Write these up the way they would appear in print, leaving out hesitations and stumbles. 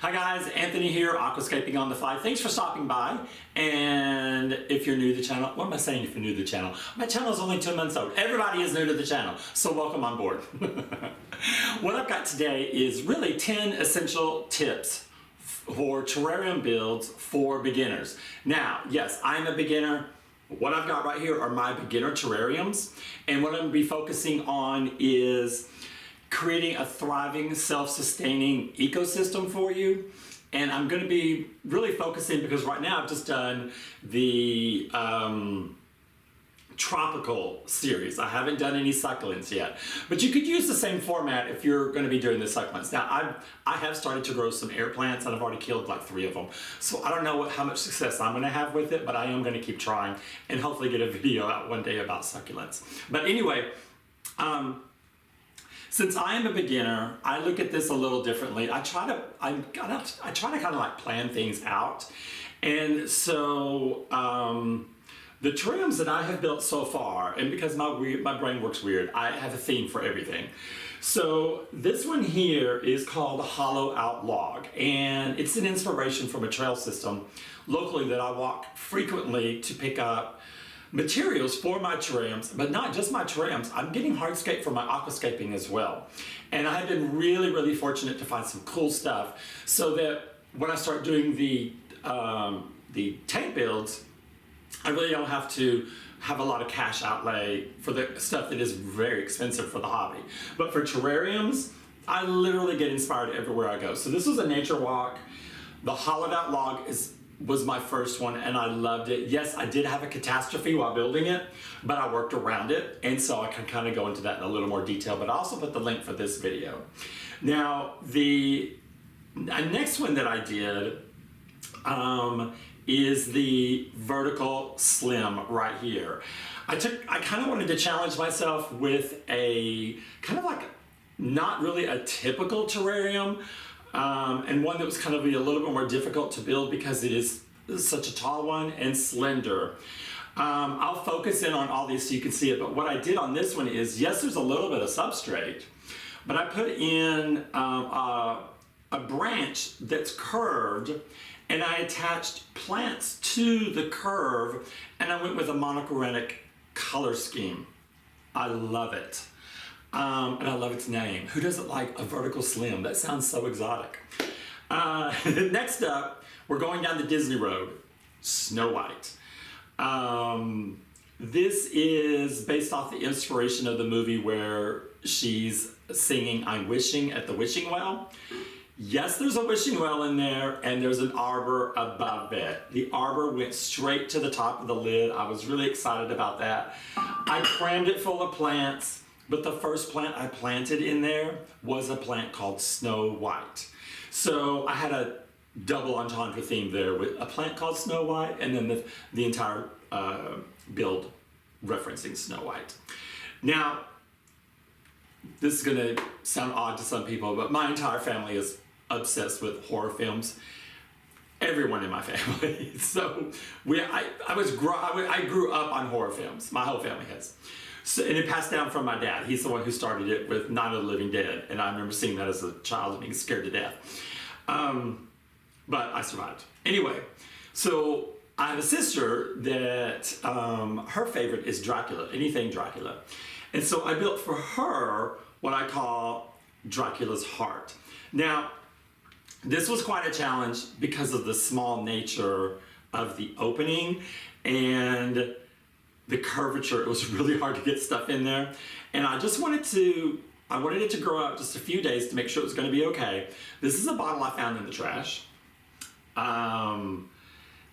Hi guys, Anthony here, Aquascaping on the Fly. Thanks for stopping by. And if you're new to the channel, what am I saying if you're new to the channel? My channel is only 2 months old. Everybody is new to the channel, so welcome on board. What I've got today is really 10 essential tips for terrarium builds for beginners. Now, yes, I'm a beginner. What I've got right here are my beginner terrariums, and what I'm going to be focusing on is creating a thriving, self-sustaining ecosystem for you. And I'm going to be really focusing, because right now I've just done the tropical series. I haven't done any succulents yet, but you could use the same format if you're going to be doing the succulents. Now I have started to grow some air plants, and I've already killed like 3 of them, so I don't know how much success I'm going to have with it, but I am going to keep trying and hopefully get a video out one day about succulents. But anyway, since I am a beginner, I look at this a little differently. I try to kind of like plan things out, and so the terrariums that I have built so far, and because my brain works weird, I have a theme for everything. So this one here is called Hollow Out Log, and it's an inspiration from a trail system locally that I walk frequently to pick up materials for my terrariums, but not just my terrariums. I'm getting hardscape for my aquascaping as well. And I have been really, really fortunate to find some cool stuff, so that when I start doing the tank builds, I really don't have to have a lot of cash outlay for the stuff that is very expensive for the hobby. But for terrariums, I literally get inspired everywhere I go. So this was a nature walk. The hollowed out log was my first one, and I loved it. Yes, I did have a catastrophe while building it, but I worked around it, and so I can kind of go into that in a little more detail, but I also put the link for this video. Now, the next one that I did is the vertical slim right here. I kind of wanted to challenge myself with a kind of like not really a typical terrarium, and one that was kind of a little bit more difficult to build because it is such a tall one and slender. I'll focus in on all these so you can see it, but what I did on this one is, yes, there's a little bit of substrate, but I put in a branch that's curved, and I attached plants to the curve, and I went with a monochromatic color scheme. I love it. And I love its name. Who doesn't like a vertical slim? That sounds so exotic. Next up, we're going down the Disney road, Snow White. This is based off the inspiration of the movie where she's singing I'm Wishing at the Wishing Well. Yes, there's a wishing well in there, and there's an arbor above it. The arbor went straight to the top of the lid. I was really excited about that. I crammed it full of plants, but the first plant I planted in there was a plant called Snow White. So I had a double entendre theme there with a plant called Snow White, and then the entire build referencing Snow White. Now, this is gonna sound odd to some people, but my entire family is obsessed with horror films. Everyone in my family. So I grew up on horror films. My whole family has. So, and it passed down from my dad. He's the one who started it with Night of the Living Dead, and I remember seeing that as a child and being scared to death. But I survived. Anyway, so I have a sister that her favorite is Dracula, anything Dracula. And so I built for her what I call Dracula's heart. Now, this was quite a challenge because of the small nature of the opening and the curvature. It was really hard to get stuff in there. And I wanted it to grow out just a few days to make sure it was going to be okay. This is a bottle I found in the trash.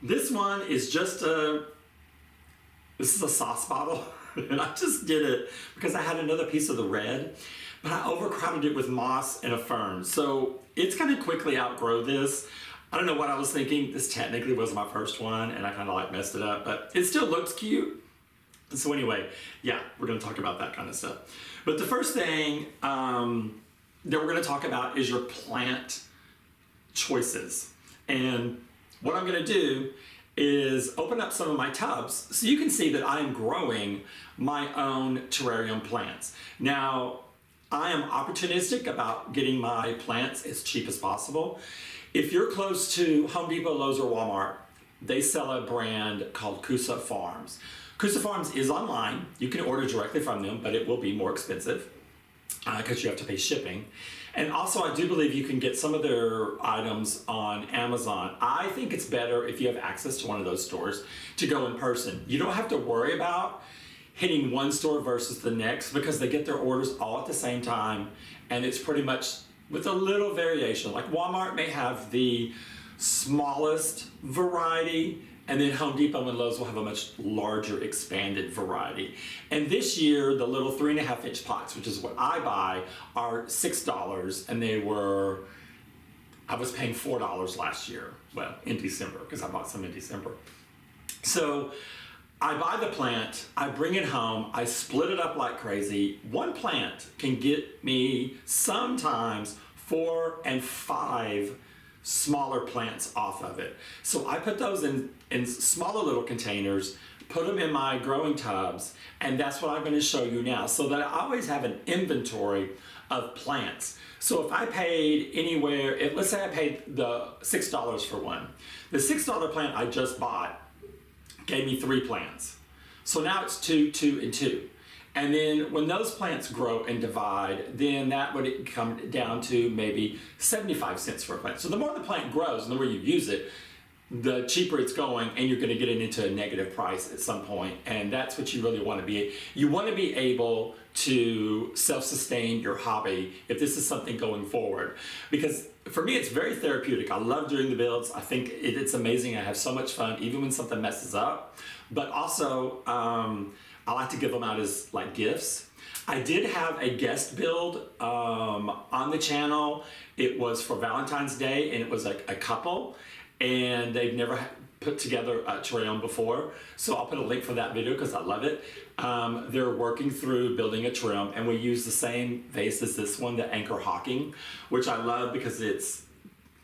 This one is this is a sauce bottle. And I just did it because I had another piece of the red, but I overcrowded it with moss and a fern. So it's going to quickly outgrow this. I don't know what I was thinking. This technically was my first one, and I kind of like messed it up, but it still looks cute. So anyway, yeah, we're going to talk about that kind of stuff. But the first thing that we're going to talk about is your plant choices. And what I'm going to do is open up some of my tubs so you can see that I'm growing my own terrarium plants. Now, I am opportunistic about getting my plants as cheap as possible. If you're close to Home Depot, Lowe's, or Walmart, they sell a brand called Kusa Farms. Kusa Farms is online. You can order directly from them, but it will be more expensive because you have to pay shipping. And also, I do believe you can get some of their items on Amazon. I think it's better if you have access to one of those stores to go in person. You don't have to worry about hitting one store versus the next because they get their orders all at the same time, and it's pretty much with a little variation. Like Walmart may have the smallest variety, and then Home Depot and Lowe's will have a much larger expanded variety. And this year, the little 3.5-inch pots, which is what I buy, are $6, and I was paying $4 last year. Well, in December, because I bought some in December. So I buy the plant, I bring it home, I split it up like crazy. One plant can get me sometimes 4 and 5 smaller plants off of it. So I put those in smaller little containers, put them in my growing tubs, and that's what I'm going to show you now, so that I always have an inventory of plants. So if I paid anywhere, let's say I paid the $6 for one, the $6 plant I just bought gave me 3 plants. So now it's 2, 2, and 2. And then when those plants grow and divide, then that would come down to maybe 75 cents for a plant. So the more the plant grows and the more you use it, the cheaper it's going, and you're going to get it into a negative price at some point. And that's what you really want to be. You want to be able to self-sustain your hobby if this is something going forward. Because for me, it's very therapeutic. I love doing the builds. I think it's amazing. I have so much fun, even when something messes up. But also, I like to give them out as like gifts. I did have a guest build on the channel. It was for Valentine's Day, and it was like a couple, and they've never put together a terrarium before. So I'll put a link for that video because I love it. They're working through building a terrarium, and we use the same vase as this one, the Anchor Hawking, which I love because it's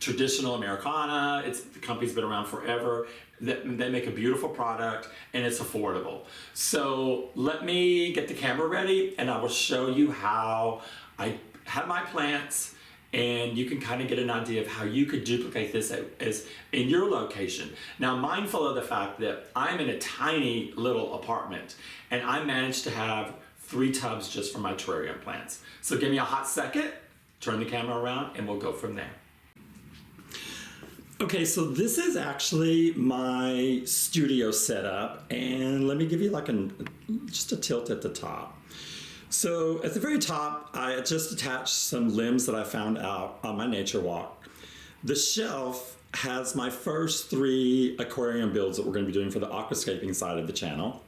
traditional Americana. The company's been around forever. They make a beautiful product, and it's affordable. So let me get the camera ready, and I will show you how I have my plants, and you can kind of get an idea of how you could duplicate this as in your location. Now, mindful of the fact that I'm in a tiny little apartment, and I managed to have 3 tubs just for my terrarium plants. So give me a hot second, turn the camera around, and we'll go from there. Okay, so this is actually my studio setup, and let me give you like just a tilt at the top. So at the very top, I just attached some limbs that I found out on my nature walk. The shelf has my first 3 aquarium builds that we're going to be doing for the aquascaping side of the channel,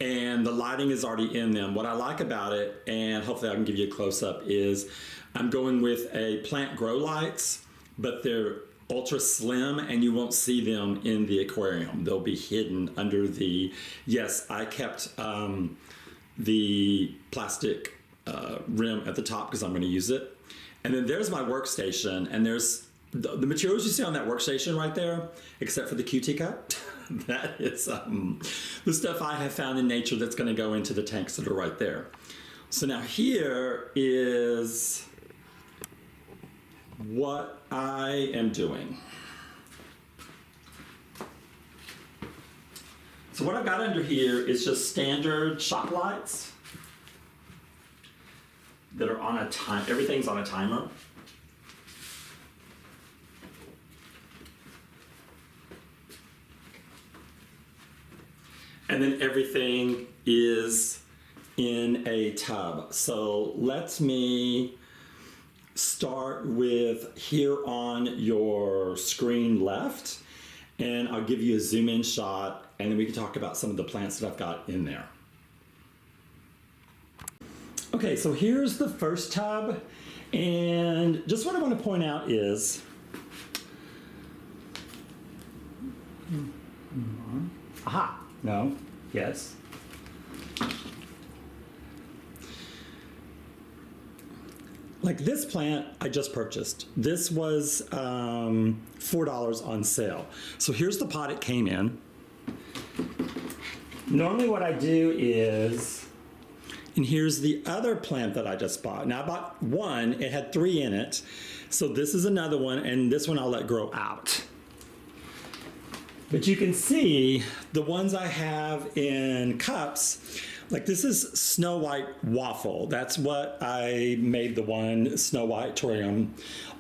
and the lighting is already in them. What I like about it, and hopefully I can give you a close-up, is I'm going with a plant grow lights, but they're ultra slim, and you won't see them in the aquarium. They'll be hidden under yes, I kept the plastic rim at the top because I'm going to use it. And then there's my workstation, and there's the materials you see on that workstation right there, except for the QT cup. That is the stuff I have found in nature that's going to go into the tanks that are right there. So now here is what I am doing. So what I've got under here is just standard shop lights that are on a time. Everything's on a timer. And then everything is in a tub. So let me start with here on your screen left, and I'll give you a zoom in shot, and then we can talk about some of the plants that I've got in there. Okay, so here's the first tub, and just what I want to point out is aha, no, yes. Like this plant I just purchased. This was $4 on sale. So here's the pot it came in. Normally what I do is And here's the other plant that I just bought. Now I bought one, it had 3 in it. So this is another one, and this one I'll let grow out. But you can see the ones I have in cups, like this is Snow White Waffle. That's what I made the one Snow White Terrarium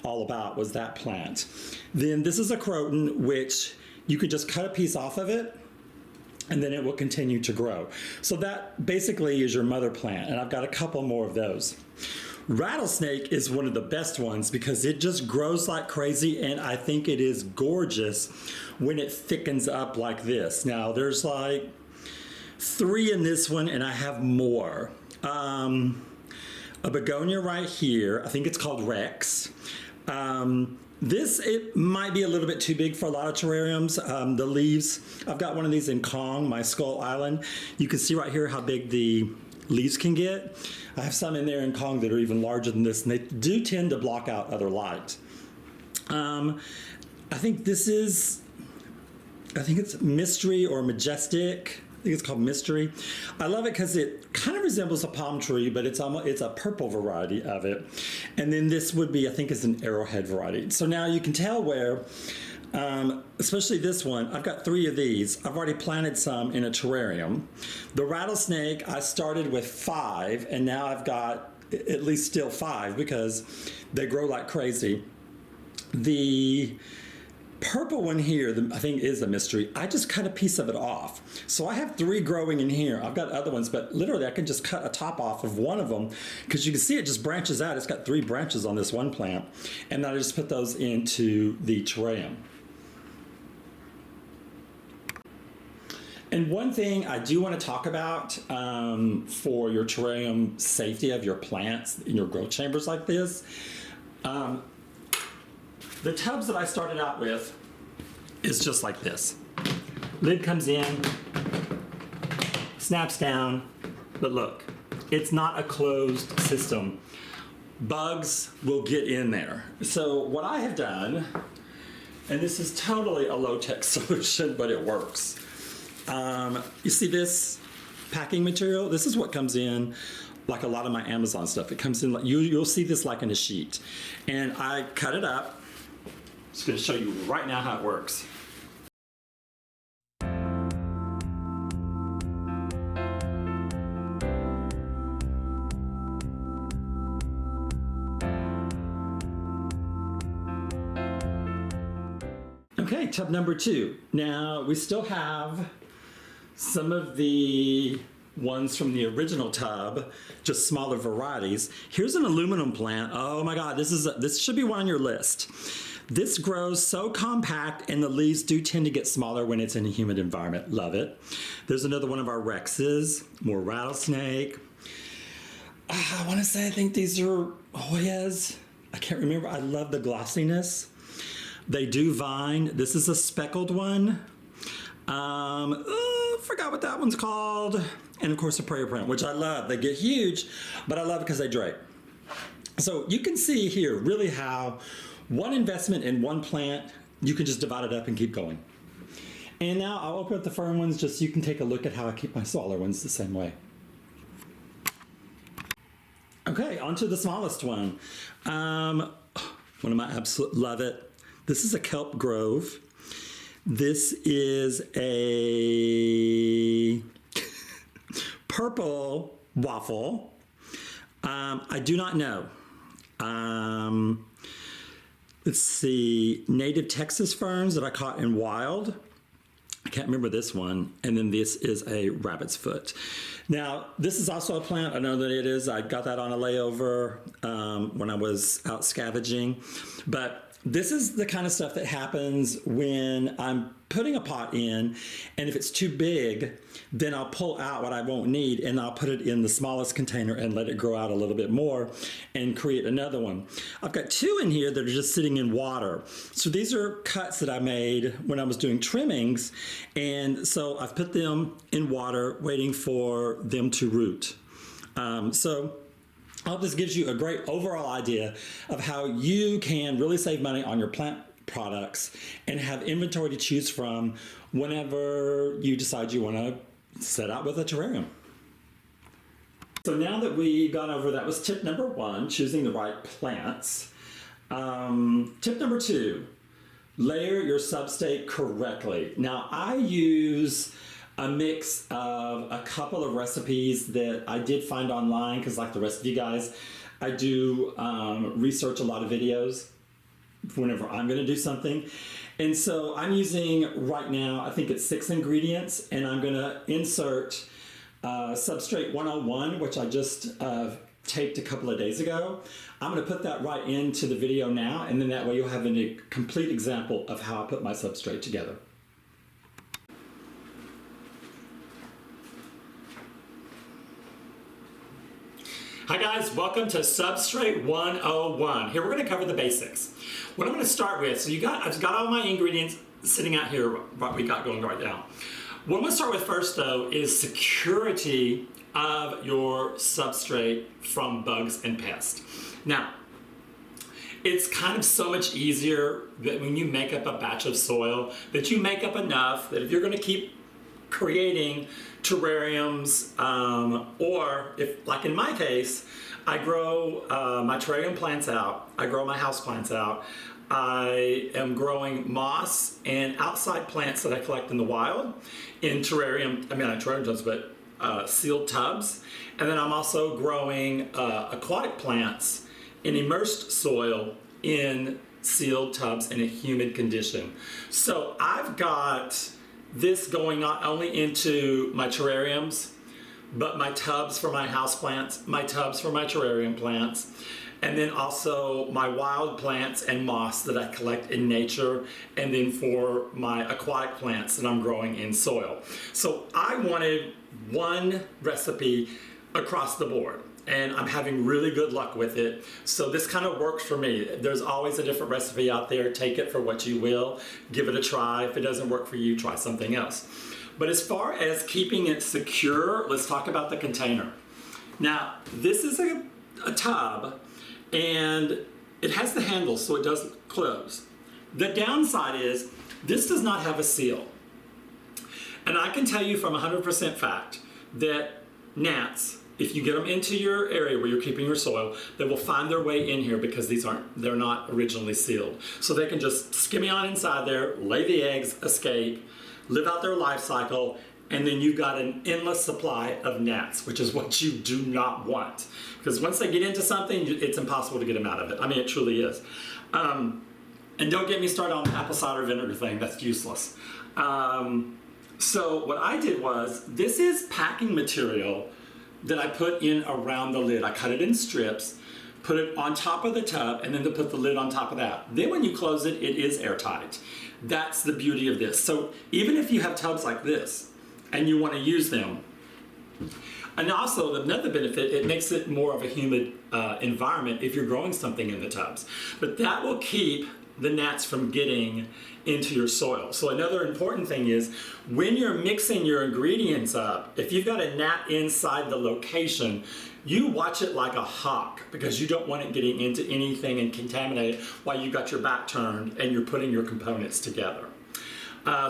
all about, was that plant. Then this is a croton, which you could just cut a piece off of it and then it will continue to grow. So that basically is your mother plant, and I've got a couple more of those. Rattlesnake is one of the best ones because it just grows like crazy, and I think it is gorgeous when it thickens up like this. Now there's like 3 in this one, and I have more. A begonia right here, I think it's called Rex. This, it might be a little bit too big for a lot of terrariums. The leaves, I've got one of these in Kong, my Skull Island. You can see right here how big the leaves can get. I have some in there in Kong that are even larger than this, and they do tend to block out other light. I think this is, I think it's Mystery or Majestic. I think it's called Mystery. I love it because it kind of resembles a palm tree, but it's a purple variety of it. And then this would be, I think, is an arrowhead variety. So now you can tell where, especially this one, I've got 3 of these. I've already planted some in a terrarium. The rattlesnake, I started with 5, and now I've got at least still 5 because they grow like crazy. The purple one here, I think is a Mystery. I just cut a piece of it off. So I have 3 growing in here. I've got other ones, but literally I can just cut a top off of one of them because you can see it just branches out. It's got 3 branches on this one plant. And then I just put those into the terrarium. And one thing I do want to talk about for your terrarium safety of your plants in your growth chambers like this, the tubs that I started out with is just like this. Lid comes in, snaps down, but look, it's not a closed system. Bugs will get in there. So what I have done, and this is totally a low-tech solution, but it works. You see this packing material? This is what comes in like a lot of my Amazon stuff. It comes in like, you'll see this like in a sheet. And I cut it up. I'm just going to show you right now how it works. Okay, tub number 2. Now we still have some of the ones from the original tub, just smaller varieties. Here's an aluminum plant. Oh my God, this should be one on your list. This grows so compact, and the leaves do tend to get smaller when it's in a humid environment. Love it. There's another one of our Rexes, more rattlesnake. I want to say I think these are Hoyas. I can't remember. I love the glossiness. They do vine. This is a speckled one. Forgot what that one's called. And of course a prayer plant, which I love. They get huge, but I love it because they drape. So you can see here really how one investment in one plant, you can just divide it up and keep going. And now I'll open up the fern ones just so you can take a look at how I keep my smaller ones the same way. Okay, on to the smallest one. One of my absolute love it. This is a kelp grove. This is a purple waffle. I do not know. Let's see, native Texas ferns that I caught in wild. I can't remember this one. And then this is a rabbit's foot. Now, this is also a plant. I know that it is. I got that on a layover when I was out scavenging. But this is the kind of stuff that happens when I'm putting a pot in, and if it's too big, then I'll pull out what I won't need and I'll put it in the smallest container and let it grow out a little bit more and create another one. I've got 2 in here that are just sitting in water. So these are cuts that I made when I was doing trimmings, and so I've put them in water waiting for them to root. So I hope this gives you a great overall idea of how you can really save money on your plant products and have inventory to choose from whenever you decide you want to set out with a terrarium. So now that we've gone over, that was tip number 1, choosing the right plants. Tip number 2, layer your substrate correctly. Now I use a mix of a couple of recipes that I did find online, because like the rest of you guys, I do research a lot of videos whenever I'm going to do something. And so I'm using right now, I think it's 6 ingredients, and I'm going to insert Substrate 101, which I just taped a couple of days ago. I'm going to put that right into the video now, and then that way you'll have a complete example of how I put my substrate together. Hi guys, welcome to Substrate 101. Here we're going to cover the basics. What I'm going to start with, so I've got all my ingredients sitting out here, what we got going right now. What I'm going to start with first though is security of your substrate from bugs and pests. Now, it's kind of so much easier that when you make up a batch of soil, that you make up enough that if you're going to keep creating terrariums, or if, like in my case, I grow my terrarium plants out, I grow my house plants out, I am growing moss and outside plants that I collect in the wild in terrarium, not terrarium tubs, but sealed tubs. And then I'm also growing aquatic plants in immersed soil in sealed tubs in a humid condition. So I've got this going not only into my terrariums, but my tubs for my house plants, my tubs for my terrarium plants, and then also my wild plants and moss that I collect in nature, and then for my aquatic plants that I'm growing in soil. So I wanted one recipe across the board, and I'm having really good luck with it. So this kind of works for me. There's always a different recipe out there. Take it for what you will. Give it a try. If it doesn't work for you, try something else. But as far as keeping it secure, let's talk about the container. Now, this is a tub, and it has the handle so it doesn't close. The downside is this does not have a seal. And I can tell you from 100% fact that gnats, if you get them into your area where you're keeping your soil, they will find their way in here because they're not originally sealed. So they can just skimmy on inside there, lay the eggs, escape, live out their life cycle, and then you've got an endless supply of gnats, which is what you do not want. Because once they get into something, it's impossible to get them out of it. I mean, it truly is. And don't get me started on the apple cider vinegar thing, that's useless. So what I did was, this is packing material that I put in around the lid. I cut it in strips, put it on top of the tub, and then to put the lid on top of that. Then when you close it, it is airtight. That's the beauty of this. So even if you have tubs like this and you want to use them, and also another benefit, it makes it more of a humid environment if you're growing something in the tubs. But that will keep the gnats from getting into your soil. So another important thing is, when you're mixing your ingredients up, if you've got a gnat inside the location, you watch it like a hawk, because you don't want it getting into anything and contaminate it while you've got your back turned and you're putting your components together.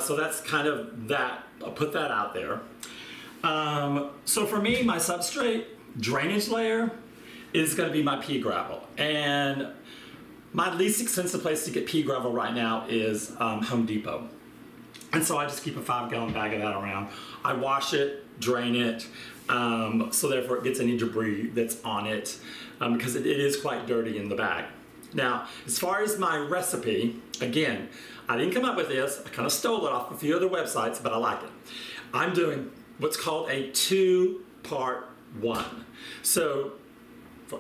So that's kind of that, I'll put that out there. So for me, my substrate drainage layer is going to be my pea gravel. And my least expensive place to get pea gravel right now is Home Depot. And so I just keep a 5-gallon bag of that around. I wash it, drain it, so therefore it gets any debris that's on it, because it is quite dirty in the bag. Now, as far as my recipe, again, I didn't come up with this. I kind of stole it off a few other websites, but I like it. I'm doing what's called a 2-part 1. So,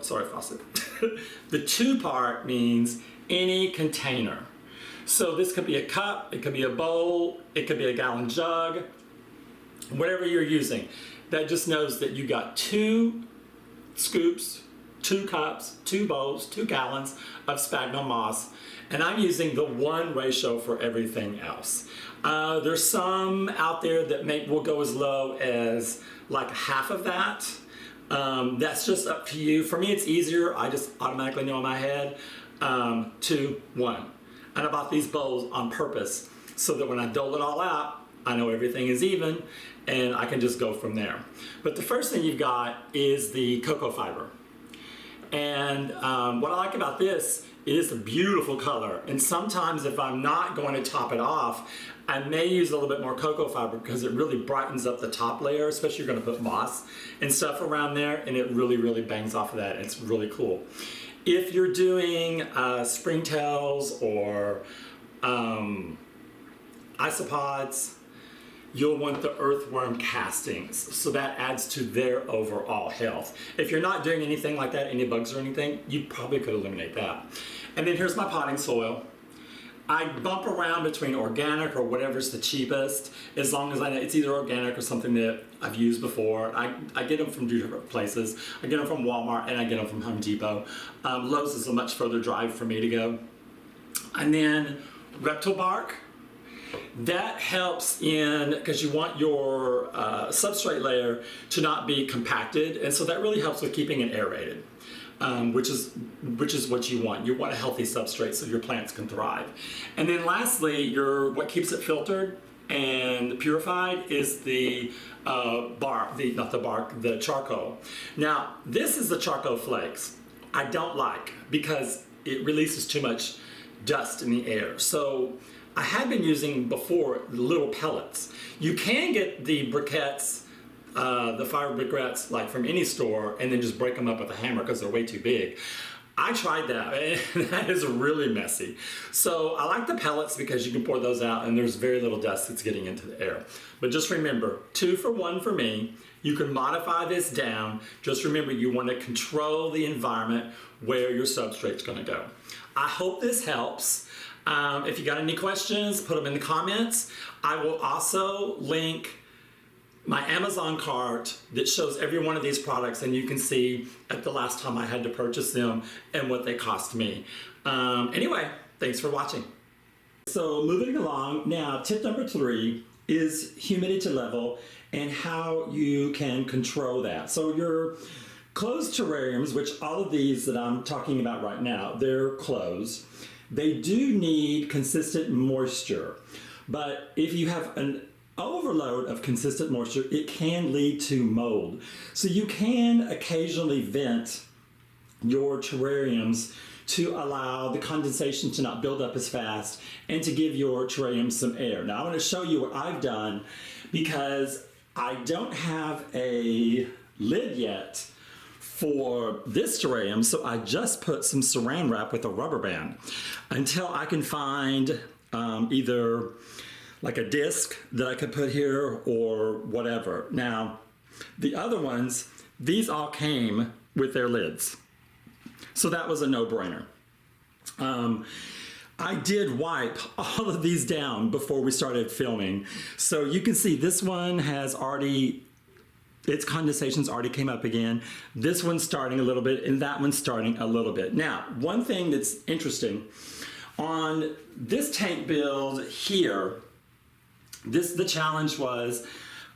sorry, faucet. The 2-part means any container. So this could be a cup, it could be a bowl, it could be a gallon jug, whatever you're using. That just knows that you got 2 scoops, 2 cups, 2 bowls, 2 gallons of sphagnum moss, and I'm using the 1 ratio for everything else. There's some out there that will go as low as like half of that. That's just up to you. For me, it's easier. I just automatically know in my head, 2, 1. And I bought these bowls on purpose so that when I dole it all out, I know everything is even, and I can just go from there. But the first thing you've got is the cocoa fiber. And what I like about this is a beautiful color. And sometimes if I'm not going to top it off, I may use a little bit more cocoa fiber because it really brightens up the top layer, especially if you're going to put moss and stuff around there, and it really, really bangs off of that. It's really cool. If you're doing springtails or isopods, you'll want the earthworm castings, so that adds to their overall health. If you're not doing anything like that, any bugs or anything, you probably could eliminate that. And then here's my potting soil. I bump around between organic or whatever's the cheapest, as long as I know it's either organic or something that I've used before. I get them from different places. I get them from Walmart and I get them from Home Depot. Lowe's is a much further drive for me to go. And then reptile bark. That helps in, because you want your substrate layer to not be compacted, and so that really helps with keeping it aerated, which is what you want. You want a healthy substrate so your plants can thrive. And then lastly, what keeps it filtered and purified is the the charcoal. Now, this is the charcoal flakes. I don't like because it releases too much dust in the air. So I had been using before little pellets. You can get the briquettes, the fire briquettes, like from any store, and then just break them up with a hammer because they're way too big. I tried that, and that is really messy. So I like the pellets because you can pour those out and there's very little dust that's getting into the air. But just remember, 2 for 1 for me. You can modify this down. Just remember, you want to control the environment where your substrate's going to go. I hope this helps. If you got any questions, put them in the comments. I will also link my Amazon cart that shows every one of these products, and you can see at the last time I had to purchase them and what they cost me. Anyway, thanks for watching. So moving along, now tip number 3 is humidity level and how you can control that. So your closed terrariums, which all of these that I'm talking about right now, they're closed. They do need consistent moisture, but if you have an overload of consistent moisture, it can lead to mold. So you can occasionally vent your terrariums to allow the condensation to not build up as fast and to give your terrarium some air. Now I want to show you what I've done because I don't have a lid yet for this terrarium, so I just put some saran wrap with a rubber band until I can find either like a disc that I could put here or whatever. Now, the other ones, these all came with their lids, so that was a no-brainer. I did wipe all of these down before we started filming, so you can see this one has already, its condensation's already came up again. This one's starting a little bit, and that one's starting a little bit. Now, one thing that's interesting, on this tank build here, the challenge was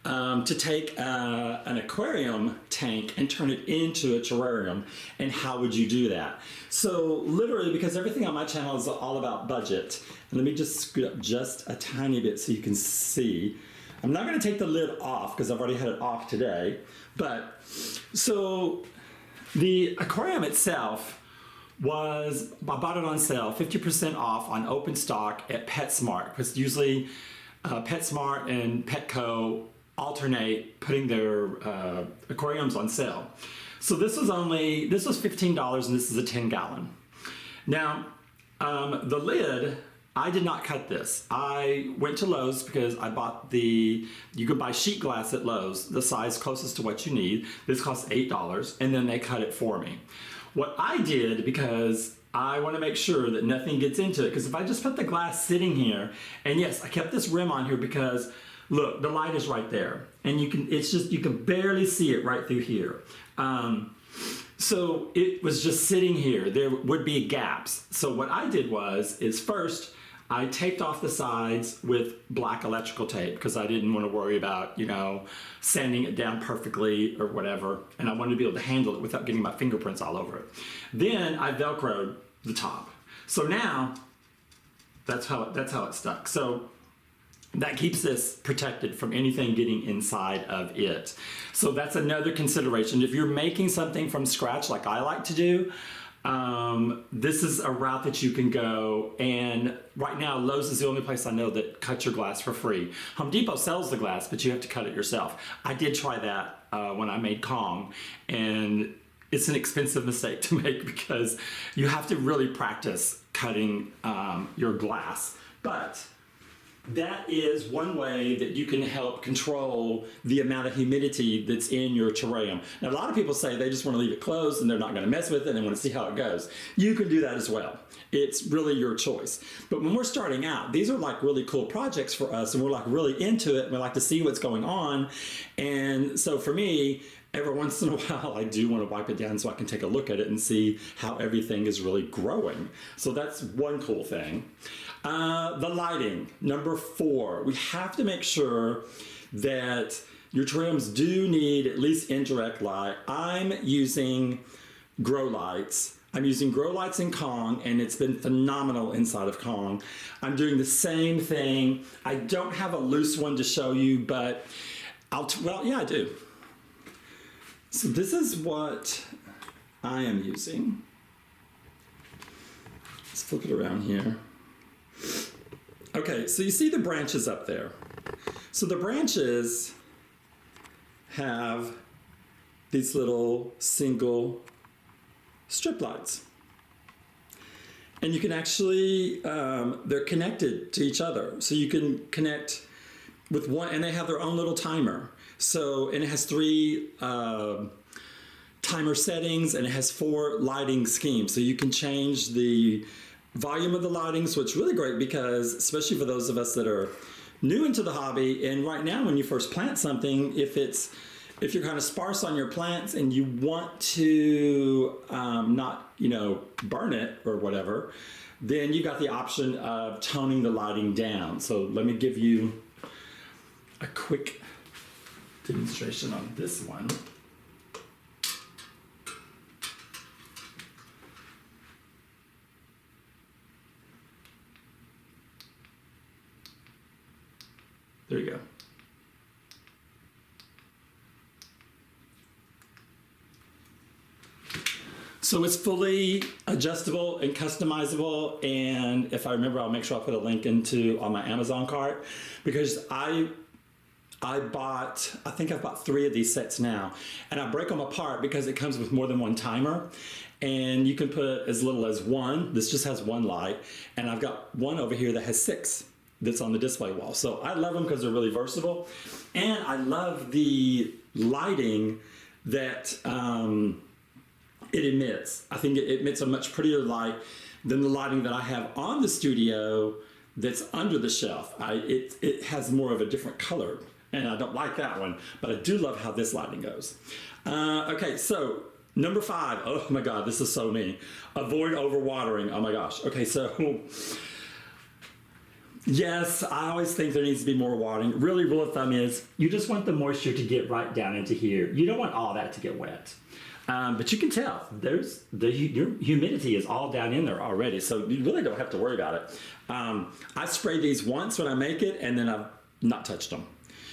to take an aquarium tank and turn it into a terrarium, and how would you do that? So literally, because everything on my channel is all about budget, and let me just scoot up just a tiny bit so you can see. I'm not going to take the lid off because I've already had it off today, but so the aquarium itself was, I bought it on sale, 50% off on open stock at PetSmart, because usually PetSmart and Petco alternate putting their aquariums on sale. So this was $15 and this is a 10-gallon. Now, the lid, I did not cut this. I went to Lowe's because I bought you could buy sheet glass at Lowe's, the size closest to what you need. This costs $8, and then they cut it for me. What I did, because I want to make sure that nothing gets into it, because if I just put the glass sitting here, and yes, I kept this rim on here because, look, the light is right there, and you can barely see it right through here. So it was just sitting here. There would be gaps. So what I did is first, I taped off the sides with black electrical tape because I didn't want to worry about, sanding it down perfectly or whatever. And I wanted to be able to handle it without getting my fingerprints all over it. Then I Velcroed the top. So now that's how it stuck. So that keeps this protected from anything getting inside of it. So that's another consideration. If you're making something from scratch like I like to do, this is a route that you can go. And right now, Lowe's is the only place I know that cuts your glass for free. Home Depot sells the glass, but you have to cut it yourself. I did try that when I made Kong, and it's an expensive mistake to make because you have to really practice cutting your glass. But that is one way that you can help control the amount of humidity that's in your terrarium. Now, a lot of people say they just want to leave it closed and they're not going to mess with it and they want to see how it goes. You can do that as well. It's really your choice. But when we're starting out, these are like really cool projects for us, and we're like really into it. We like to see what's going on. And so for me, every once in a while, I do want to wipe it down so I can take a look at it and see how everything is really growing. So that's one cool thing. The lighting, number 4. We have to make sure that your terrariums do need at least indirect light. I'm using grow lights. I'm using grow lights in Kong, and it's been phenomenal inside of Kong. I'm doing the same thing. I don't have a loose one to show you, but well, yeah, I do. So this is what I am using. Let's flip it around here. Okay, so you see the branches up there. So the branches have these little single strip lights. And you can actually, they're connected to each other. So you can connect with one, and they have their own little timer. So, and it has 3 timer settings, and it has 4 lighting schemes. So you can change the volume of the lighting, so it's really great because, especially for those of us that are new into the hobby, and right now when you first plant something, if you're kind of sparse on your plants and you want to not, burn it or whatever, then you got the option of toning the lighting down. So let me give you a quick demonstration on this one. There you go. So it's fully adjustable and customizable, and if I remember, I'll make sure I put a link on my Amazon cart, because I think I've bought 3 of these sets now, and I break them apart because it comes with more than one timer, and you can put as little as 1. This just has 1 light, and I've got one over here that has 6 that's on the display wall. So I love them because they're really versatile, and I love the lighting that it emits. I think it emits a much prettier light than the lighting that I have on the studio that's under the shelf. It has more of a different color, and I don't like that one, but I do love how this lighting goes. Okay, so number 5. Oh my God, this is so me. Avoid overwatering. Oh my gosh. Okay, so yes, I always think there needs to be more watering. Really, rule of thumb is you just want the moisture to get right down into here. You don't want all that to get wet. But you can tell your humidity is all down in there already, so you really don't have to worry about it. I spray these once when I make it, and then I've not touched them.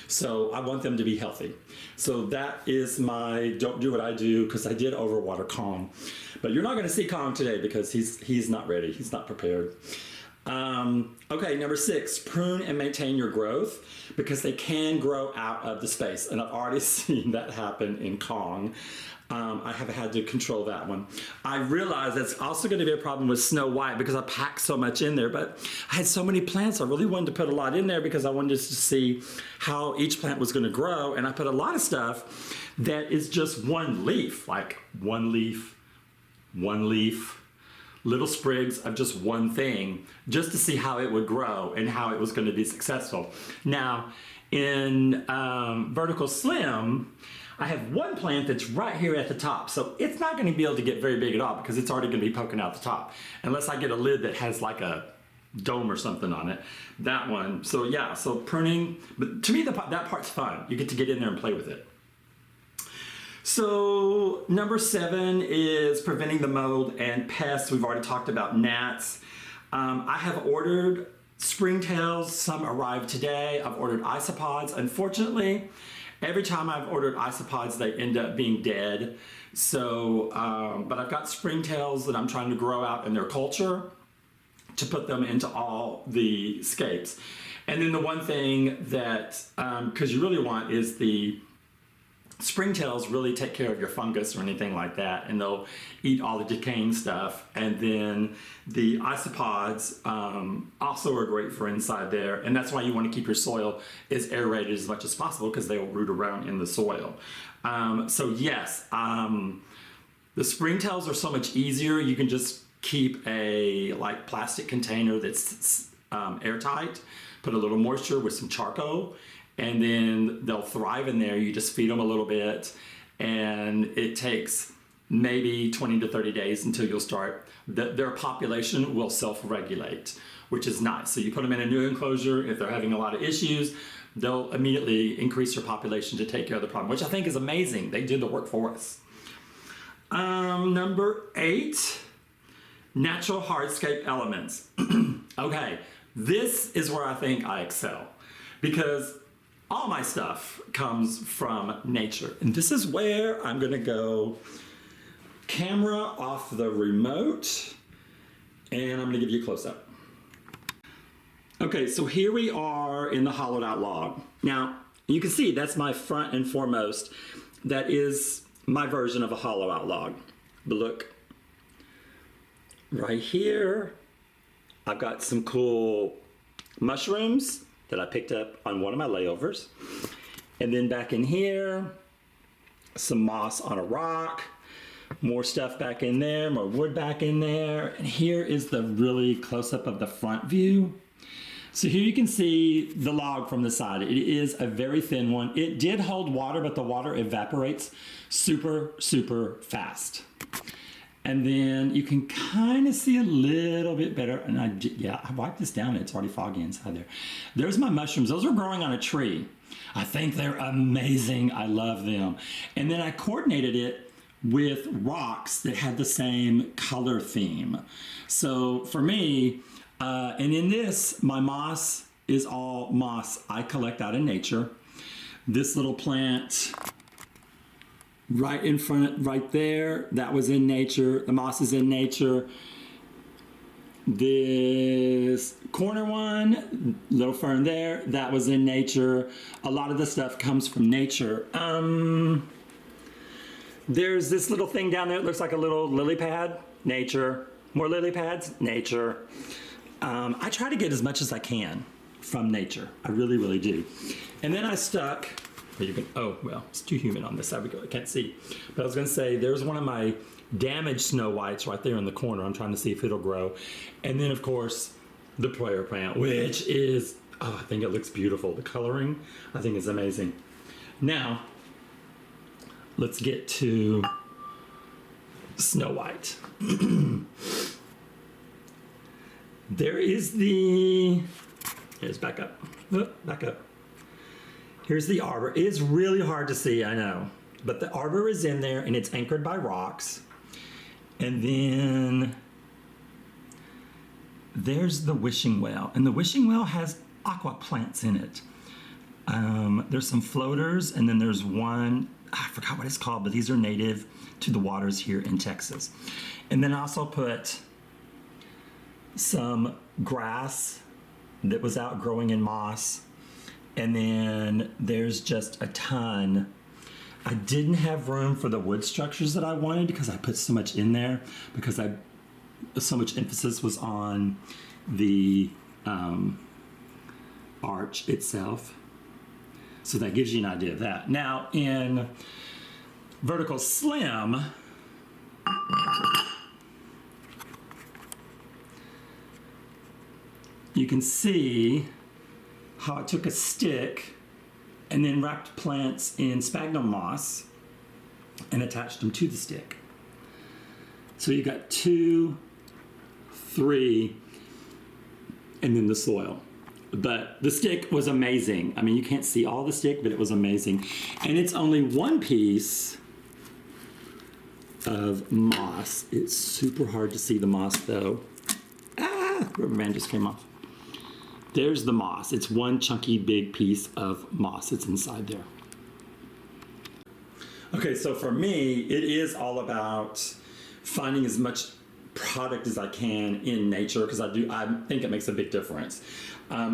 So I want them to be healthy. So that is my don't do what I do, because I did overwater Kong. But you're not going to see Kong today because he's not ready. He's not prepared. Okay, number 6, prune and maintain your growth, because they can grow out of the space. And I've already seen that happen in Kong. I have had to control that one. I realize that's also going to be a problem with Snow White because I packed so much in there, but I had so many plants. I really wanted to put a lot in there because I wanted to see how each plant was going to grow. And I put a lot of stuff that is just one leaf, like one leaf, little sprigs of just one thing, just to see how it would grow and how it was going to be successful. Now, in Vertical Slim, I have one plant that's right here at the top, so it's not going to be able to get very big at all because it's already going to be poking out the top, unless I get a lid that has like a dome or something on it. That one. So yeah, so pruning, but to me that part's fun. You get to get in there and play with it. So number 7 is preventing the mold and pests. We've already talked about gnats. I have ordered springtails, some arrived today. I've ordered isopods. Unfortunately, every time I've ordered isopods, they end up being dead. So, but I've got springtails that I'm trying to grow out in their culture to put them into all the scapes. And then the one thing that, because you really want, is the springtails really take care of your fungus or anything like that, and they'll eat all the decaying stuff. And then the isopods also are great for inside there, and that's why you want to keep your soil as aerated as much as possible, because they will root around in the soil. So yes, the springtails are so much easier. You can just keep a plastic container that's airtight, put a little moisture with some charcoal, and then they'll thrive in there. You just feed them a little bit, and it takes maybe 20 to 30 days until you'll start, their population will self-regulate, which is nice. So you put them in a new enclosure. If they're having a lot of issues, they'll immediately increase their population to take care of the problem, which I think is amazing. They did the work for us. Number 8, natural hardscape elements. Okay, this is where I think I excel, because all my stuff comes from nature. And this is where I'm gonna go camera off the remote, and I'm gonna give you a close-up. Okay, so here we are in the hollowed out log. Now, you can see that's my front and foremost. That is my version of a hollow out log. But look, right here, I've got some cool mushrooms that I picked up on one of my layovers. And then back in here, some moss on a rock, more stuff back in there, more wood back in there. And here is the really close-up of the front view. So here you can see the log from the side. It is a very thin one. It did hold water, but the water evaporates super, super fast. And then you can kind of see a little bit better. And I wiped this down and it's already foggy inside there. There's my mushrooms. Those are growing on a tree. I think they're amazing. I love them. And then I coordinated it with rocks that had the same color theme. So for me, and in this, my moss is all moss I collect out in nature. This little plant right in front, right there, that was in nature. The moss is in nature. This corner one, little fern there, that was in nature. A lot of the stuff comes from nature. There's this little thing down there. It looks like a little lily pad. Nature. More lily pads. Nature. I try to get as much as I can from nature. I really, really do. And then I stuck, oh, well, it's too humid on this side. I can't see. But I was going to say, there's one of my damaged snow whites right there in the corner. I'm trying to see if it'll grow. And then, of course, the prayer plant, which is, oh, I think it looks beautiful. The coloring, I think, is amazing. Now, let's get to Snow White. There is here's back up. Back up. Here's the arbor. It is really hard to see, I know. But the arbor is in there and it's anchored by rocks. And then there's the wishing well. And the wishing well has aqua plants in it. There's some floaters, and then there's one, I forgot what it's called, but these are native to the waters here in Texas. And then I also put some grass that was out growing in moss. And then there's just a ton. I didn't have room for the wood structures that I wanted because I put so much in there, because so much emphasis was on the arch itself. So that gives you an idea of that. Now in Vertical Slim, you can see how I took a stick and then wrapped plants in sphagnum moss and attached them to the stick. So you got 2, 3, and then the soil. But the stick was amazing. I mean, you can't see all the stick, but it was amazing. And it's only one piece of moss. It's super hard to see the moss though. Ah, rubber band just came off. There's the moss. It's one chunky big piece of moss that's inside there. Okay, so for me, it is all about finding as much product as I can in nature, because I think it makes a big difference.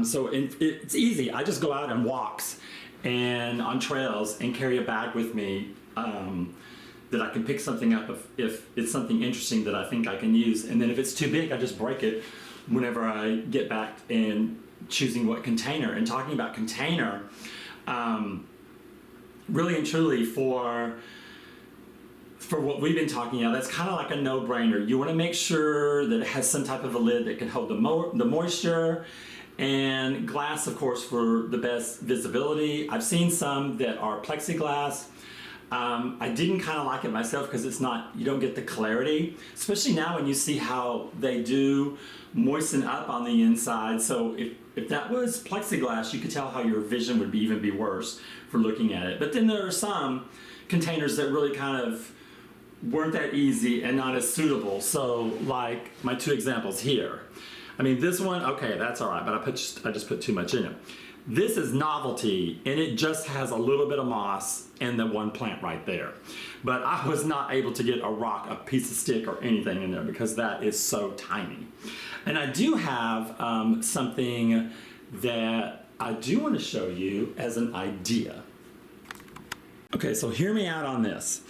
So it's easy. I just go out and walks and on trails and carry a bag with me that I can pick something up if it's something interesting that I think I can use. And then if it's too big, I just break it whenever I get back and choosing what container. And talking about container, really and truly for what we've been talking about, that's kind of like a no-brainer. You want to make sure that it has some type of a lid that can hold the moisture, and glass, of course, for the best visibility. I've seen some that are plexiglass. I didn't kind of like it myself because you don't get the clarity, especially now when you see how they do moisten up on the inside. So if that was plexiglass, you could tell how your vision would even be worse for looking at it. But then there are some containers that really kind of weren't that easy and not as suitable. So like my two examples here. I mean, this one, okay, that's all right, but I just put too much in it. This is novelty, and it just has a little bit of moss and the one plant right there. But I was not able to get a rock, a piece of stick, or anything in there because that is so tiny. And I do have something that I do want to show you as an idea. Okay, so hear me out on this.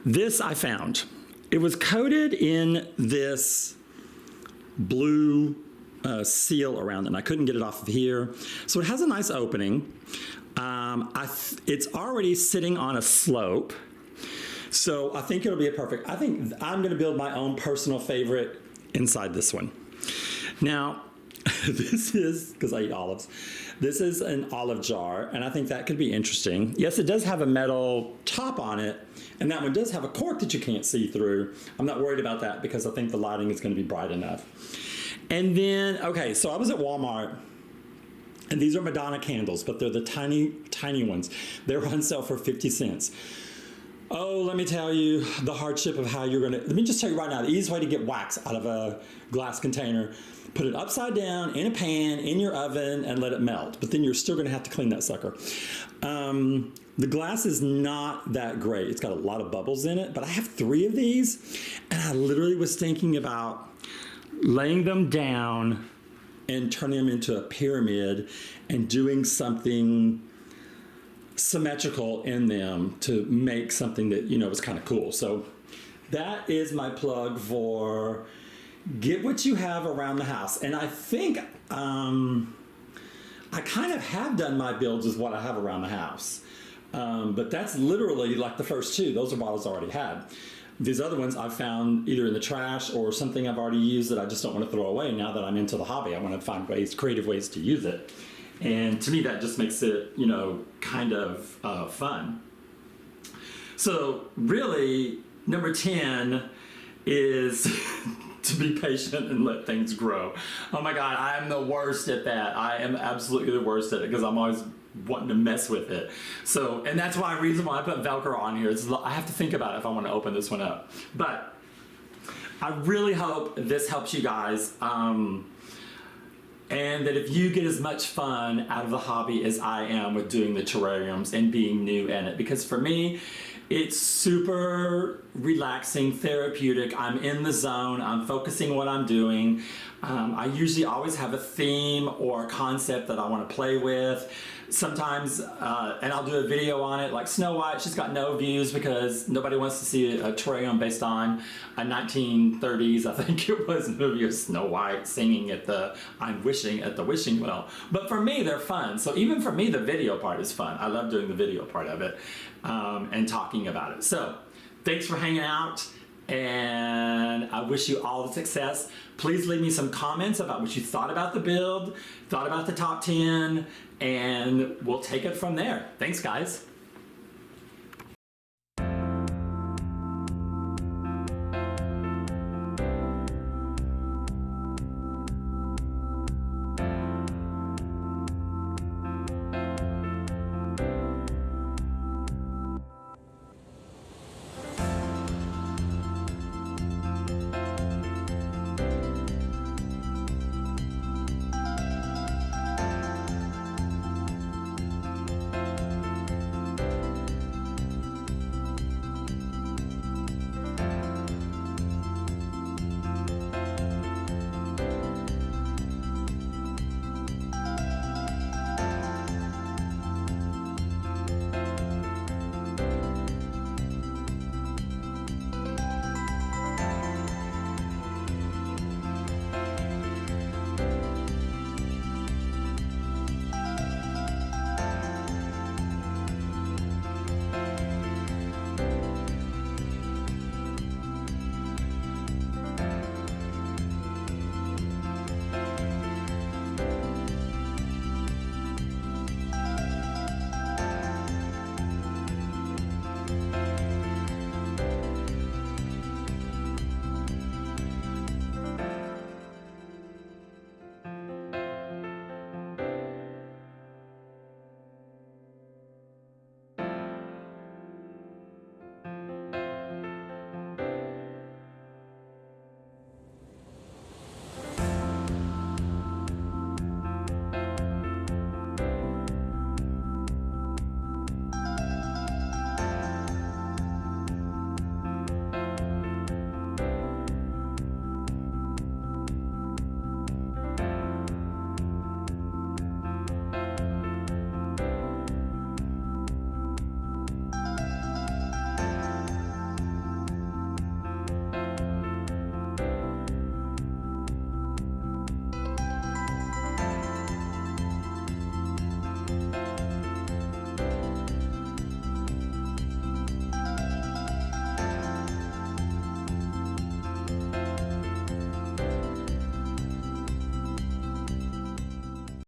This I found. It was coated in this blue seal around it, and I couldn't get it off of here. So it has a nice opening. It's already sitting on a slope, so I think it'll be I think I'm going to build my own personal favorite inside this one. Now, this is, because I eat olives, this is an olive jar, and I think that could be interesting. Yes, it does have a metal top on it, and that one does have a cork that you can't see through. I'm not worried about that because I think the lighting is going to be bright enough. And then, okay, so I was at Walmart, and these are Madonna candles, but they're the tiny, tiny ones. They're on sale for 50 cents. Oh, let me tell you the hardship of how let me just tell you right now, the easiest way to get wax out of a glass container, put it upside down in a pan, in your oven, and let it melt. But then you're still gonna have to clean that sucker. The glass is not that great. It's got a lot of bubbles in it, but I have 3 of these, and I literally was thinking about laying them down and turning them into a pyramid and doing something symmetrical in them to make something that, was kind of cool. So that is my plug for get what you have around the house. And I think I kind of have done my builds with what I have around the house. But that's literally like the first 2. Those are bottles I already had. These other ones I've found either in the trash or something I've already used that I just don't want to throw away now that I'm into the hobby. I want to find creative ways to use it. And to me, that just makes it, kind of fun. So really, number 10 is to be patient and let things grow. Oh my God, I am the worst at that. I am absolutely the worst at it because I'm always wanting to mess with it. So, and that's the reason why I put Velcro on here. I have to think about it if I want to open this one up. But I really hope this helps you guys. And that if you get as much fun out of the hobby as I am with doing the terrariums and being new in it. Because for me, it's super relaxing, therapeutic. I'm in the zone. I'm focusing what I'm doing. I usually always have a theme or a concept that I want to play with. Sometimes, and I'll do a video on it, like Snow White. She's got no views because nobody wants to see a terrarium based on a 1930s, I think it was, movie of Snow White singing at the wishing well. But for me, they're fun. So even for me, the video part is fun. I love doing the video part of it and talking about it. So thanks for hanging out, and I wish you all the success. Please leave me some comments about what you thought about the build, thought about the top 10, and we'll take it from there. Thanks, guys.